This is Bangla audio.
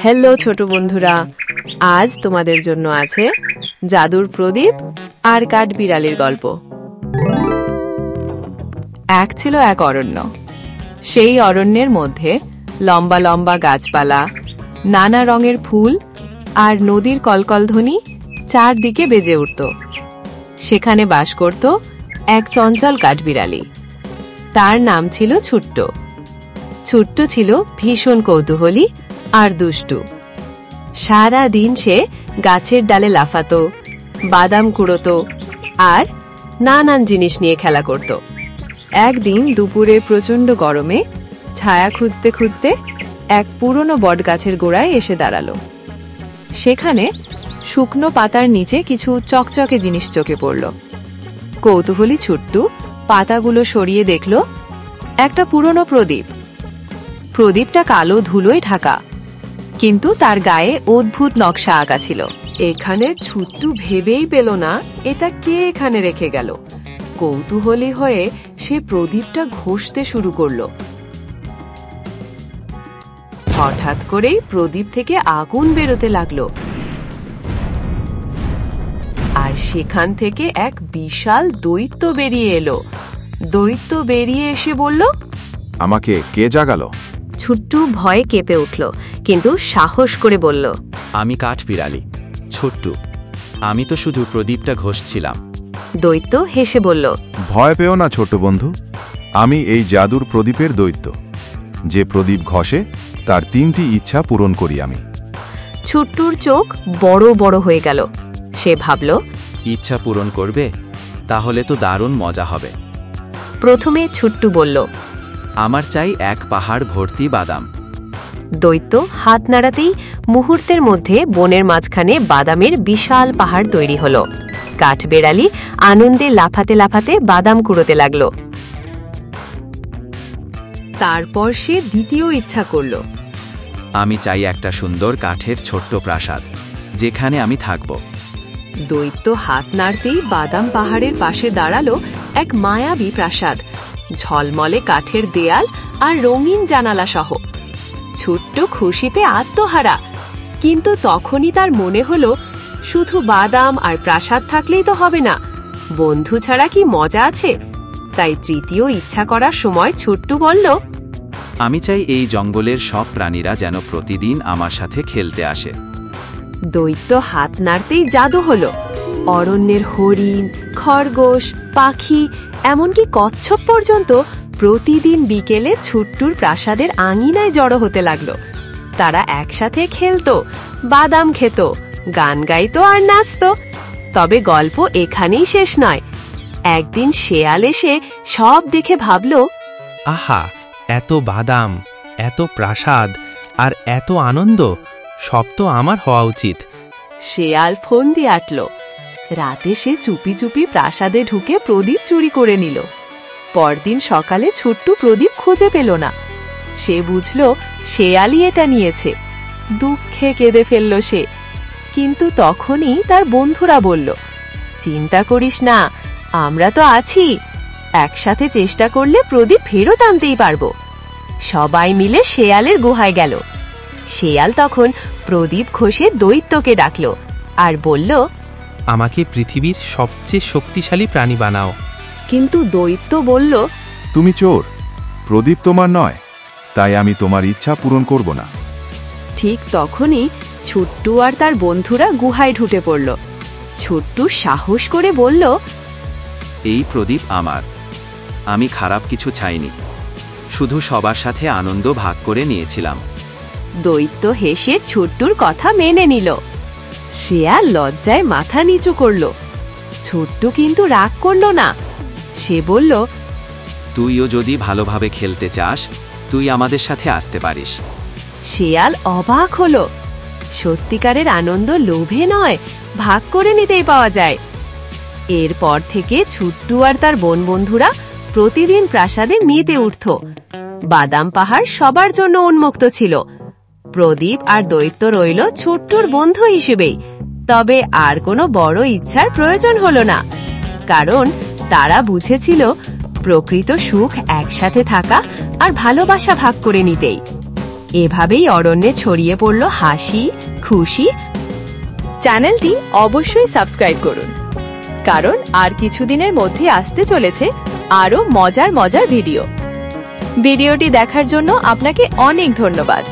হ্যালো ছোট বন্ধুরা, আজ তোমাদের জন্য আছে জাদুর প্রদীপ আর কাঠবিড়ালির গল্প। এক ছিল এক অরণ্য। সেই অরণ্যের মধ্যে লম্বা লম্বা গাছপালা, নানা রঙের ফুল আর নদীর কলকলধ্বনি চারদিকে বেজে উঠত। সেখানে বাস করত এক চঞ্চল কাঠবিড়ালি। তার নাম ছিল ছুট্টু। ছুট্টু ছিল ভীষণ কৌতূহলী আর দুষ্টু। সারা দিন সে গাছের ডালে লাফাতো, বাদাম কুড়োতো আর নানান জিনিস নিয়ে খেলা করত। একদিন দুপুরে প্রচণ্ড গরমে ছায়া খুঁজতে খুঁজতে এক পুরনো বটগাছের গোড়ায় এসে দাঁড়ালো। সেখানে শুকনো পাতার নিচে কিছু চকচকে জিনিস চোখে পড়ল। কৌতূহলী ছুট্টু পাতাগুলো সরিয়ে দেখল একটা পুরনো প্রদীপ। প্রদীপটা কালো ধুলোয় ঢাকা, কিন্তু তার গায়ে অদ্ভুত নকশা আঁকা ছিল। এখানে ছুট্টু ভেবেই পেল না এটা কে এখানে রেখে গেল। কৌতূহলী হয়ে সে প্রদীপটা ঘষতে শুরু করল। হঠাৎ করেই প্রদীপ থেকে আগুন বেরোতে লাগলো, আর সেখান থেকে এক বিশাল দৈত্য বেরিয়ে এলো। দৈত্য বেরিয়ে এসে বলল, আমাকে কে জাগালো? ছুট্টু ভয়ে কেঁপে উঠল, কিন্তু সাহস করে বলল, আমি কাঠবিড়ালি ছুট্টু। আমি তো শুধু প্রদীপটা ঘষছিলাম। দৈত্য হেসে বলল, ভয় পেও না ছোট বন্ধু, আমি এই জাদুর প্রদীপের দৈত্য। যে প্রদীপ ঘষে তার 3টি ইচ্ছা পূরণ করি আমি। ছুট্টুর চোখ বড় বড় হয়ে গেল। সে ভাবল, ইচ্ছা পূরণ করবে? তাহলে তো দারুণ মজা হবে। প্রথমে ছুট্টু বলল, আমার চাই এক পাহাড় ভর্তি বাদাম। দৈত্য হাত নাড়াতেই মুহূর্তের মধ্যে বনের মাঝখানে বাদামের বিশাল পাহাড় তৈরি হলো। কাঠবিড়ালি আনন্দে লাফাতে লাফাতে বাদাম কুড়োতে লাগল। তারপর সে দ্বিতীয় ইচ্ছা করল। আমি চাই একটা সুন্দর কাঠের ছোট্ট প্রাসাদ, যেখানে আমি থাকব। দৈত্য হাত নাড়তেই বাদাম পাহাড়ের পাশে দাঁড়ালো এক মায়াবী প্রাসাদ, ঝলমলে কাঠের দেয়াল আর রঙিন জানালা সহ। ছুট্টু খুশিতে আত্মহারা, কিন্তু তখনই তার মনে হলো শুধু বাদাম আর প্রাসাদ থাকলেই তো হবে না, বন্ধু ছাড়া কি মজা আছে। তাই তৃতীয় ইচ্ছা করার সময় ছুট্টু বলল, আমি চাই এই জঙ্গলের সব প্রাণীরা যেন প্রতিদিন আমার সাথে খেলতে আসে। দৈত্য হাত নাড়তেই জাদু হলো। অরণ্যের হরিণ, খরগোশ, পাখি, এমনকি কচ্ছপ পর্যন্ত প্রতিদিন বিকেলে ছুট্টুর প্রাসাদের আঙিনায় জড়ো হতে লাগলো। তারা একসাথে খেলতো, বাদাম খেত, গান গাইতো আর নাচতো। তবে গল্প এখানেই শেষ নয়। একদিন শেয়াল এসে সব দেখে ভাবল, আহা, এত বাদাম, এত প্রাসাদ আর এত আনন্দ, সব তো আমার হওয়া উচিত। শেয়াল ফন্দি আটল। রাতে সে চুপি চুপি প্রাসাদে ঢুকে প্রদীপ চুরি করে নিল। পরদিন সকালে ছুট্টু প্রদীপ খুঁজে পেল না। সে বুঝল শেয়ালই এটা নিয়েছে। দুঃখে কেঁদে ফেলল সে। কিন্তু তখনই তার বন্ধুরা বলল, চিন্তা করিস না, আমরা তো আছি। একসাথে চেষ্টা করলে প্রদীপ ফেরত আনতেই পারবো। সবাই মিলে শেয়ালের গুহায় গেল। শেয়াল তখন প্রদীপ ঘষে দৈত্যকে ডাকল আর বলল, আমাকে পৃথিবীর সবচেয়ে শক্তিশালী প্রাণী বানাও। কিন্তু দৈত্য বলল, তুমি চোর, প্রদীপ তোমার নয়, তাই আমি তোমার ইচ্ছা পূরণ করব না। ঠিক তখনই ছুট্টু আর তার বন্ধুরা গুহায় ঢুকে পড়ল। ছুট্টু সাহস করে বলল, এই প্রদীপ আমার। আমি খারাপ কিছু চাইনি, শুধু সবার সাথে আনন্দ ভাগ করে নিয়েছিলাম। দৈত্য হেসে ছুট্টুর কথা মেনে নিল। শেয়াল লজ্জায় মাথা নিচু করল। ছুট্টু কিন্তু রাগ করল না। সে বলল, তুইও যদি ভালোভাবে খেলতে চাস, তুই আমাদের সাথে আসতে পারিস। শেয়াল অবাক হলো। সত্যিকারের আনন্দ লোভে নয়, ভাগ করে নিতেই পাওয়া যায়। এরপর থেকে ছুট্টু আর তার বন্ধুরা প্রতিদিন প্রাসাদে মেতে উঠত। বাদাম পাহাড় সবার জন্য উন্মুক্ত ছিল। প্রদীপ আর দৈত্য রইল ছুট্টুর বন্ধু হিসেবেই। তবে আর কোনো বড় ইচ্ছার প্রয়োজন হলো না, কারণ তারা বুঝেছিল প্রকৃত সুখ একসাথে থাকা আর ভালোবাসা ভাগ করে নিতেই। এভাবেই অরণ্যে ছড়িয়ে পড়ল হাসি, খুশি। চ্যানেলটি অবশ্যই সাবস্ক্রাইব করুন, কারণ আর কিছুদিনের মধ্যে আসতে চলেছে আরো মজার মজার ভিডিও। ভিডিওটি দেখার জন্য আপনাকে অনেক ধন্যবাদ।